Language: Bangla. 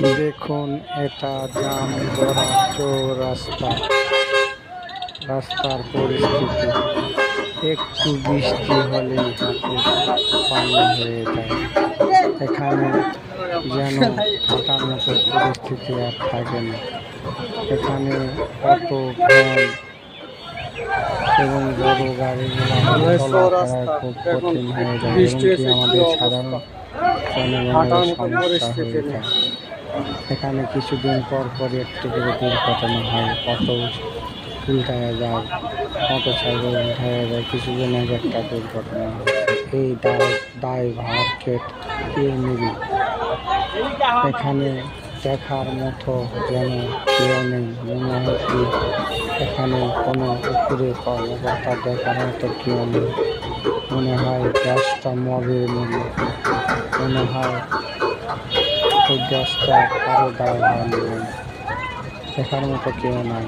দেখুন, এটা জামগড়া চৌরাস্তা। রাস্তার পরিস্থিতি একটু বৃষ্টি হলেই হাঁটু পানি হয়ে যায়। এখানে যেন হাঁটার মতো পরিস্থিতি আর থাকে না। এখানে অটো, ভ্যান এবং বড় গাড়িগুলো চলাফেরায় খুব কঠিন হয়ে যায়, এমনকি আমাদের সাধারণ জনগণের সমস্যা হয়ে যায়। এখানে কিছুদিন পর পর একটি করে দুর্ঘটনা হয়, অটো উল্টায়া যায়, মোটর সাইকেল উল্টায়া যায়। কিছুদিন আগে একটা দুর্ঘটনা হয়েছে। এই দায়ভার কে নিবে? এখানে দেখার মতো যেন কেউ নেই। মনে হয় কি এখানে কোনো উপরে কর্মকর্তা দেখার মতো কেউ নেই। মনে হয় দেশটা মগের মূল্য। মনে হয় এই দেশটা কারো দায়ভার নেই, দেখার মতো কেউ নাই।